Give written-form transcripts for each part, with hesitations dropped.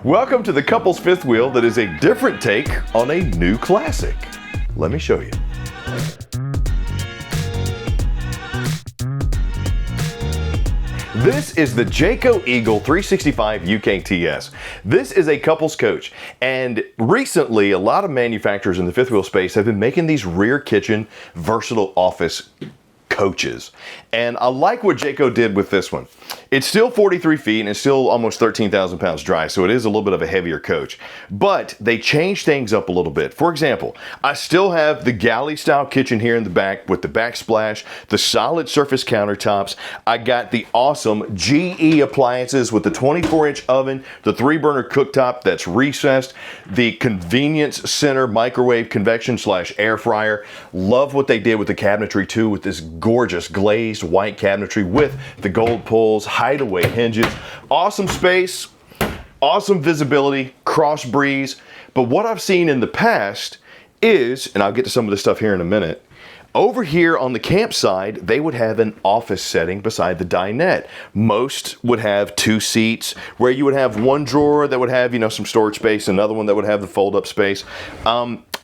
Welcome to the couple's fifth wheel that is a different take on a new classic. Let me show you. This is the Jayco Eagle 365 UKTS. This is a couple's coach, and recently a lot of manufacturers in the fifth wheel space have been making these rear kitchen versatile office coaches. And I like what Jayco did with this one. It's still 43 feet and it's still almost 13,000 pounds dry, so it is a little bit of a heavier coach. But they changed things up a little bit. For example, I still have the galley style kitchen here in the back with the backsplash, the solid surface countertops. I got the awesome GE appliances with the 24-inch oven, the 3-burner cooktop that's recessed, the convenience center microwave convection / air fryer. Love what they did with the cabinetry too, with this gorgeous glazed white cabinetry with the gold pulls, hideaway hinges. Awesome space, awesome visibility, cross breeze. But what I've seen in the past is, and I'll get to some of this stuff here in a minute, over here on the camp side, they would have an office setting beside the dinette. Most would have 2 seats where you would have one drawer that would have, some storage space, another one that would have the fold-up space.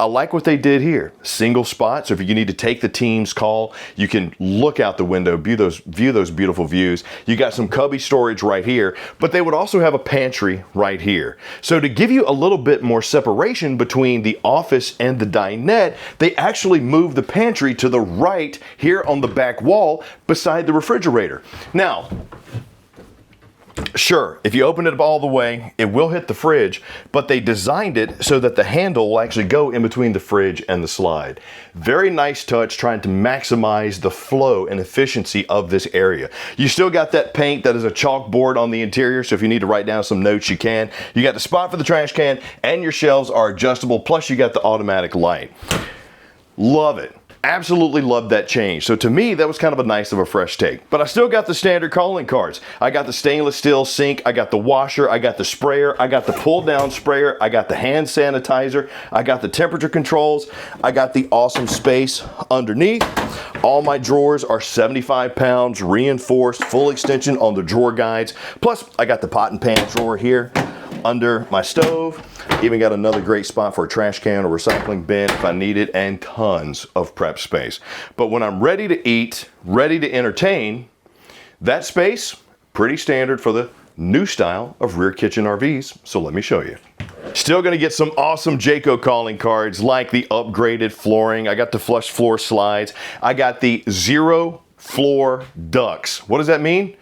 I like what they did here. Single spot, so if you need to take the team's call, you can look out the window, view those beautiful views. You got some cubby storage right here, but they would also have a pantry right here. So to give you a little bit more separation between the office and the dinette, they actually moved the pantry to the right here on the back wall beside the refrigerator. Now, sure, if you open it up all the way, it will hit the fridge, but they designed it so that the handle will actually go in between the fridge and the slide. Very nice touch, trying to maximize the flow and efficiency of this area. You still got that paint that is a chalkboard on the interior, so if you need to write down some notes, you can. You got the spot for the trash can, and your shelves are adjustable, plus you got the automatic light. Love it. Absolutely loved that change. So to me, that was kind of a nice of a fresh take. But I still got the standard calling cards. I got the stainless steel sink, I got the washer, I got the sprayer, I got the pull down sprayer, I got the hand sanitizer, I got the temperature controls, I got the awesome space underneath. All my drawers are 75 pounds, reinforced, full extension on the drawer guides. Plus, I got the pot and pan drawer here under my stove. Even got another great spot for a trash can or recycling bin if I need it, and tons of prep space. But when I'm ready to eat, ready to entertain, that space, pretty standard for the new style of rear kitchen RVs. So let me show you. Still gonna get some awesome Jayco calling cards like the upgraded flooring. I got the flush floor slides. I got the zero floor ducts. What does that mean?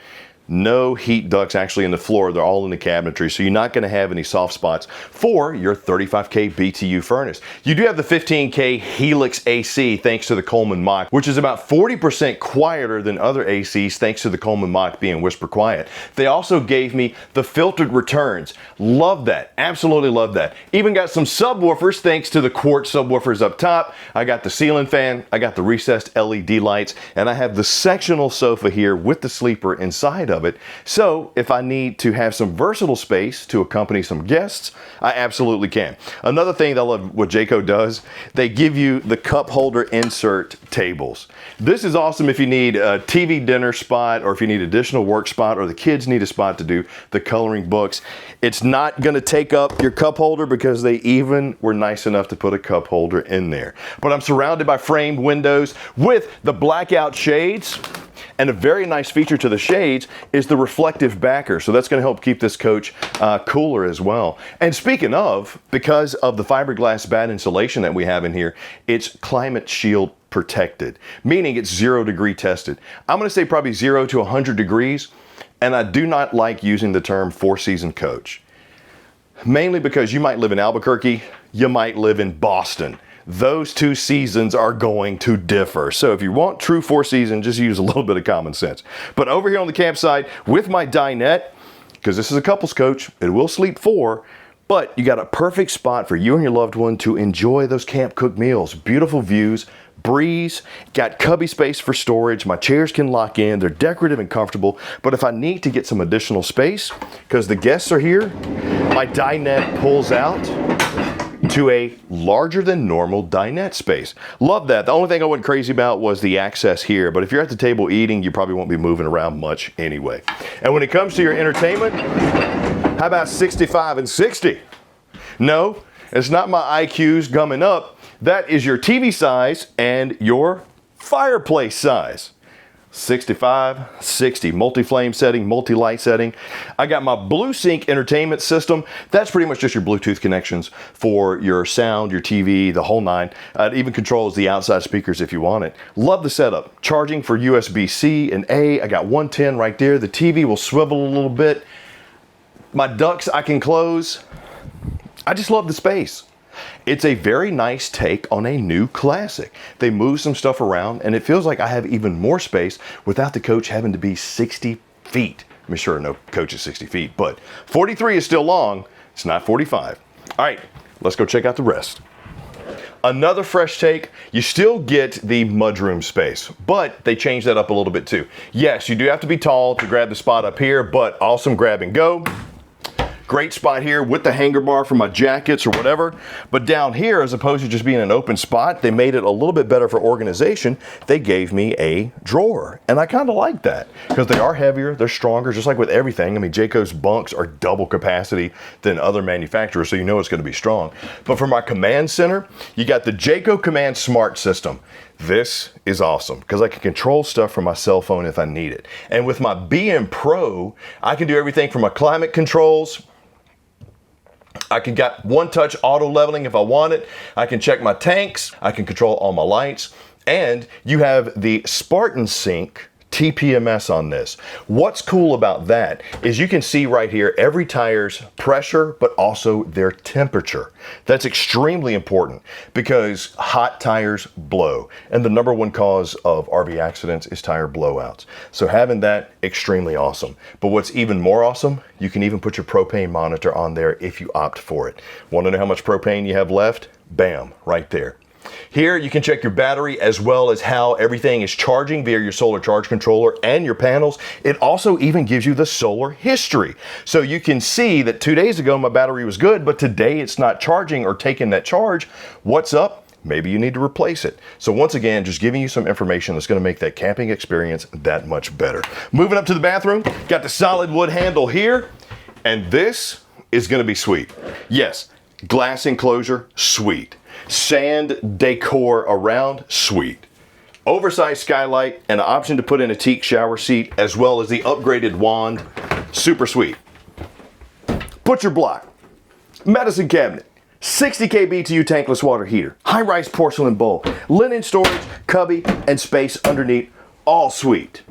No heat ducts actually in the floor. They're all in the cabinetry, so you're not going to have any soft spots for your 35K BTU furnace. You do have the 15K Helix AC thanks to the Coleman Mach, which is about 40% quieter than other ACs thanks to the Coleman Mach being whisper quiet. They also gave me the filtered returns. Love that. Absolutely love that. Even got some subwoofers thanks to the Quartz subwoofers up top. I got the ceiling fan, I got the recessed LED lights, and I have the sectional sofa here with the sleeper inside of it. So if I need to have some versatile space to accompany some guests, I absolutely can. Another thing that I love what Jayco does, they give you the cup holder insert tables. This is awesome if you need a TV dinner spot, or if you need additional work spot, or the kids need a spot to do the coloring books. It's not going to take up your cup holder because they even were nice enough to put a cup holder in there. But I'm surrounded by framed windows with the blackout shades. And a very nice feature to the shades is the reflective backer. So that's going to help keep this coach cooler as well. And speaking of, because of the fiberglass bat insulation that we have in here, it's climate shield protected, meaning it's 0 degree tested. I'm going to say probably 0 to 100 degrees. And I do not like using the term 4-season coach, mainly because you might live in Albuquerque, you might live in Boston. Those 2 seasons are going to differ. So if you want true 4-season, just use a little bit of common sense. But over here on the campsite with my dinette, because this is a couples coach, it will sleep 4, but you got a perfect spot for you and your loved one to enjoy those camp cooked meals. Beautiful views, breeze, got cubby space for storage. My chairs can lock in, they're decorative and comfortable. But if I need to get some additional space, because the guests are here, my dinette pulls out to a larger than normal dinette space. Love that. The only thing I wasn't crazy about was the access here, but if you're at the table eating, you probably won't be moving around much anyway. And when it comes to your entertainment, How about 65 and 60? No, it's not my IQs gumming up. That is your TV size and your fireplace size. 65, 60, multi-flame setting, multi-light setting. I got my Blue Sync entertainment system. That's pretty much just your Bluetooth connections for your sound, your TV, the whole nine. It even controls the outside speakers if you want it. Love the setup. Charging for USB-C and A. I got 110 right there. The TV will swivel a little bit. My ducts I can close. I just love the space. It's a very nice take on a new classic. They move some stuff around and it feels like I have even more space without the coach having to be 60 feet. I'm sure no coach is 60 feet, but 43 is still long. It's not 45. All right, let's go check out the rest. Another fresh take, you still get the mudroom space, but they changed that up a little bit too. Yes, you do have to be tall to grab the spot up here, but awesome grab and go. Great spot here with the hanger bar for my jackets or whatever. But down here, as opposed to just being an open spot, they made it a little bit better for organization. They gave me a drawer. And I kind of like that because they are heavier, they're stronger, just like with everything. I mean, Jayco's bunks are double capacity than other manufacturers, so you know it's going to be strong. But for my command center, you got the Jayco Command Smart System. This is awesome because I can control stuff from my cell phone if I need it. And with my BM Pro, I can do everything from my climate controls. I can got one-touch auto leveling if I want it. I can check my tanks. I can control all my lights. And you have the Spartan Sync TPMS on this. What's cool about that is you can see right here every tire's pressure, but also their temperature. That's extremely important because hot tires blow. And the number one cause of RV accidents is tire blowouts. So having that, extremely awesome. But what's even more awesome, you can even put your propane monitor on there if you opt for it. Want to know how much propane you have left? Bam, right there. Here you can check your battery as well as how everything is charging via your solar charge controller and your panels. It also even gives you the solar history. So you can see that 2 days ago my battery was good, but today it's not charging or taking that charge. What's up? Maybe you need to replace it. So once again, just giving you some information that's going to make that camping experience that much better. Moving up to the bathroom, got the solid wood handle here, and this is going to be sweet. Yes, glass enclosure, sweet. Sand decor around, sweet. Oversized skylight and an option to put in a teak shower seat as well as the upgraded wand, super sweet. Butcher block, medicine cabinet, 60K BTU tankless water heater, high-rise porcelain bowl, linen storage, cubby, and space underneath, all sweet.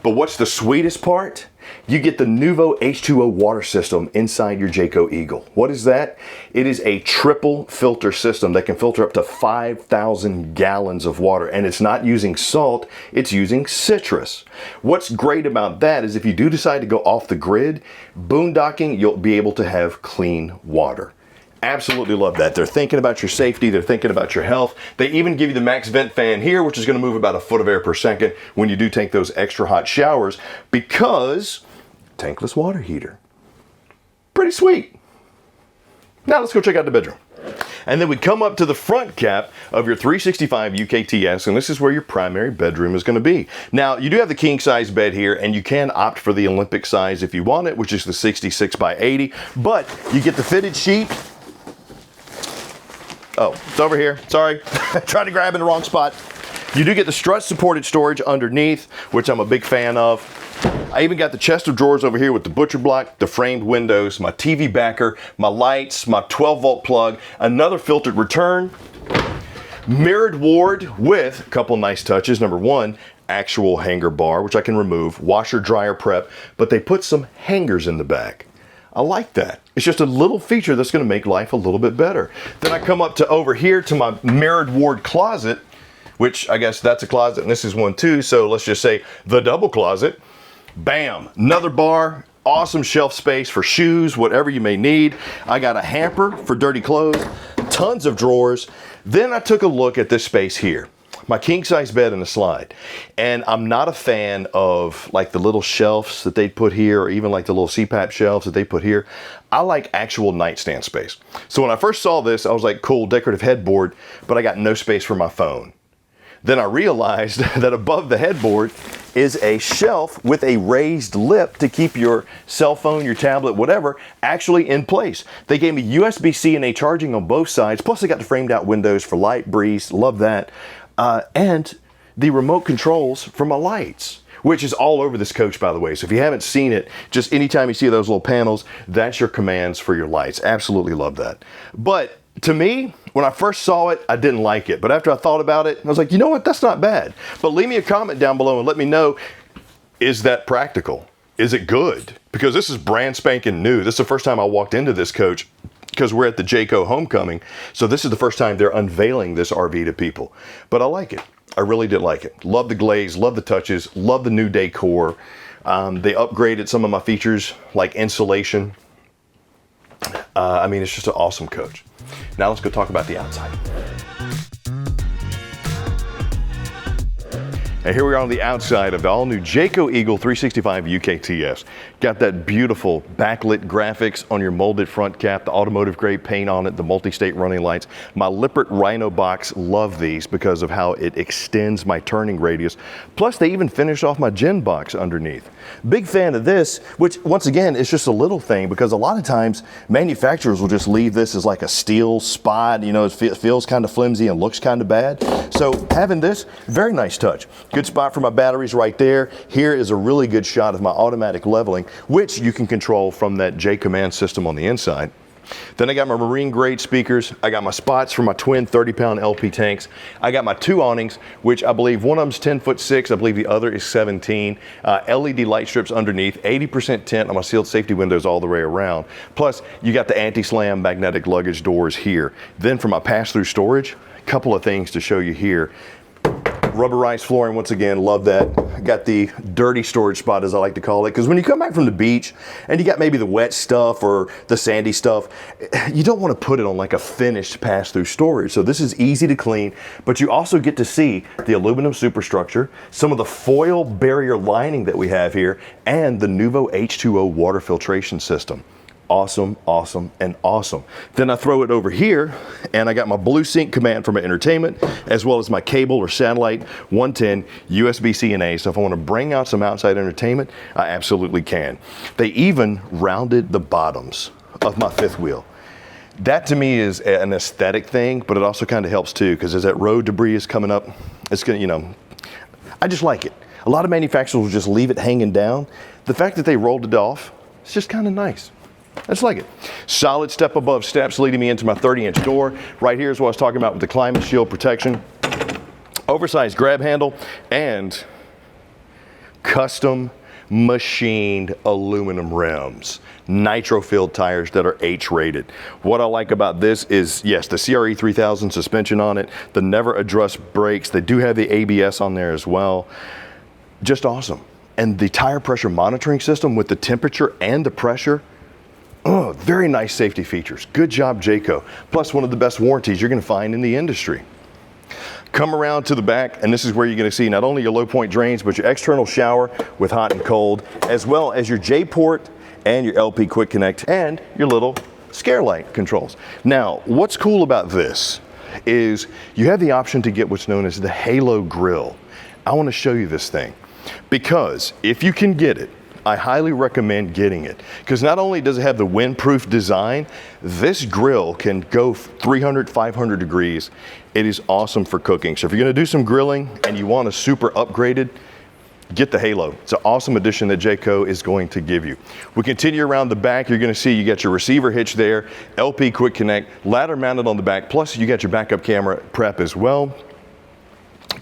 But what's the sweetest part? You get the Nuvo H2O water system inside your Jayco Eagle. What is that? It is a triple filter system that can filter up to 5,000 gallons of water, and it's not using salt, it's using citrus. What's great about that is if you do decide to go off the grid, boondocking, you'll be able to have clean water. Absolutely love that. They're thinking about your safety. They're thinking about your health. They even give you the max vent fan here, which is going to move about a foot of air per second when you do take those extra hot showers because tankless water heater. Pretty sweet. Now let's go check out the bedroom. And then we come up to the front cap of your 365 UKTS, and this is where your primary bedroom is going to be. Now, you do have the king size bed here, and you can opt for the Olympic size if you want it, which is the 66 by 80, but you get the fitted sheet. Oh, it's over here. Sorry. Tried to grab in the wrong spot. You do get the strut supported storage underneath, which I'm a big fan of. I even got the chest of drawers over here with the butcher block, the framed windows, my TV backer, my lights, my 12 volt plug, another filtered return, mirrored ward with a couple nice touches. Number one, actual hanger bar, which I can remove, washer dryer prep, but they put some hangers in the back. I like that. It's just a little feature that's going to make life a little bit better. Then I come up to over here to my mirrored ward closet, which I guess that's a closet and this is one too. So let's just say the double closet. Bam, another bar, awesome shelf space for shoes, whatever you may need. I got a hamper for dirty clothes, tons of drawers. Then I took a look at this space here. My king size bed and a slide. And I'm not a fan of like the little shelves that they put here or even like the little CPAP shelves that they put here. I like actual nightstand space. So when I first saw this, I was like, cool, decorative headboard, but I got no space for my phone. Then I realized that above the headboard is a shelf with a raised lip to keep your cell phone, your tablet, whatever, actually in place. They gave me USB-C and A charging on both sides, plus they got the framed out windows for light, breeze, love that, and the remote controls for my lights, which is all over this coach, by the way. So if you haven't seen it, just anytime you see those little panels, that's your commands for your lights. Absolutely love that. But to me, when I first saw it, I didn't like it. But after I thought about it, I was like, you know what? That's not bad. But leave me a comment down below and let me know, is that practical? Is it good? Because this is brand spanking new. This is the first time I walked into this coach because we're at the Jayco homecoming. So this is the first time they're unveiling this RV to people. But I like it. I really did like it. Love the glaze, love the touches, love the new decor. They upgraded some of my features like insulation. I mean, it's just an awesome coach. Now let's go talk about the outside. And here we are on the outside of the all-new Jayco Eagle 365 UKTS. Got that beautiful backlit graphics on your molded front cap, the automotive grade paint on it, the multi-state running lights. My Lippert Rhino box, love these because of how it extends my turning radius. Plus they even finished off my Gen box underneath. Big fan of this, which once again is just a little thing because a lot of times manufacturers will just leave this as like a steel spot, you know, it feels kind of flimsy and looks kind of bad. So having this, very nice touch. Good spot for my batteries right there. Here is a really good shot of my automatic leveling, which you can control from that J command system on the inside. Then I got my marine grade speakers. I got my spots for my twin 30-pound LP tanks. I got my two awnings, which I believe one of them's 10'6". I believe the other is 17. LED light strips underneath, 80% tint on my sealed safety windows all the way around. Plus, you got the anti-slam magnetic luggage doors here. Then for my pass-through storage, a couple of things to show you here. Rubberized flooring, once again, love that. I got the dirty storage spot, as I like to call it, because when you come back from the beach and you got maybe the wet stuff or the sandy stuff, you don't want to put it on like a finished pass-through storage. So this is easy to clean, but you also get to see the aluminum superstructure, some of the foil barrier lining that we have here, and the Nuvo H2O water filtration system. Awesome, awesome, and awesome. Then I throw it over here and I got my Blue Sync command for my entertainment, as well as my cable or satellite 110 USB-C and A. So if I want to bring out some outside entertainment, I absolutely can. They even rounded the bottoms of my fifth wheel. That to me is an aesthetic thing, but it also kind of helps too, because as that road debris is coming up, it's gonna, you know, I just like it. A lot of manufacturers will just leave it hanging down. The fact that they rolled it off, it's just kind of nice. I just like it. Solid step above steps leading me into my 30-inch door. Right here is what I was talking about with the climate shield protection. Oversized grab handle and custom machined aluminum rims. Nitro-filled tires that are H-rated. What I like about this is, yes, the CRE 3000 suspension on it, the never adjust brakes. They do have the ABS on there as well. Just awesome. And the tire pressure monitoring system with the temperature and the pressure. Oh, very nice safety features. Good job, Jayco. Plus one of the best warranties you're going to find in the industry. Come around to the back, and this is where you're going to see not only your low point drains, but your external shower with hot and cold, as well as your J-port and your LP quick connect and your little scare light controls. Now, what's cool about this is you have the option to get what's known as the Halo Grill. I want to show you this thing because if you can get it, I highly recommend getting it because not only does it have the windproof design, this grill can go 300, 500 degrees. It is awesome for cooking. So if you're going to do some grilling and you want a super upgraded, get the Halo. It's an awesome addition that Jayco is going to give you. We continue around the back. You're going to see you got your receiver hitch there, LP quick connect, ladder mounted on the back, plus you got your backup camera prep as well.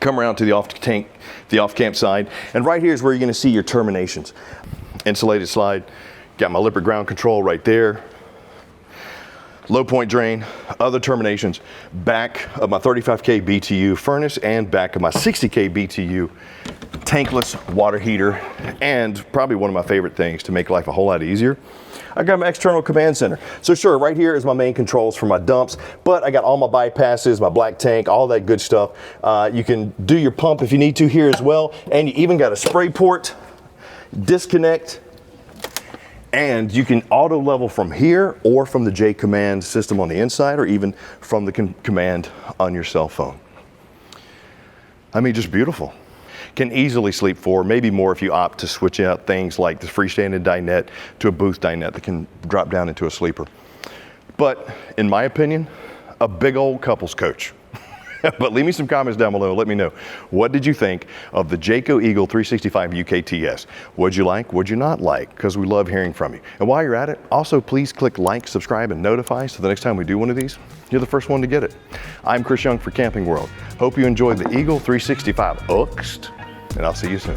Come around to the off-camp side, and right here is where you're going to see your terminations. Insulated slide, got my Lippert ground control right there. Low point drain, other terminations, back of my 35K BTU furnace and back of my 60K BTU tankless water heater, and probably one of my favorite things to make life a whole lot easier, I got my external command center. So sure, right here is my main controls for my dumps, but I got all my bypasses, my black tank, all that good stuff. You can do your pump if you need to here as well, and you even got a spray port, disconnect, and you can auto level from here or from the J command system on the inside, or even from the command on your cell phone. I mean, just beautiful. Can easily sleep 4, maybe more if you opt to switch out things like the freestanding dinette to a booth dinette that can drop down into a sleeper. But in my opinion, a big old couples coach. But leave me some comments down below. Let me know. What did you think of the Jayco Eagle 365 UKTS? What'd you like? What'd you not like? Because we love hearing from you. And while you're at it, also please click like, subscribe, and notify so the next time we do one of these, you're the first one to get it. I'm Chris Young for Camping World. Hope you enjoyed the Eagle 365 Uxt, and I'll see you soon.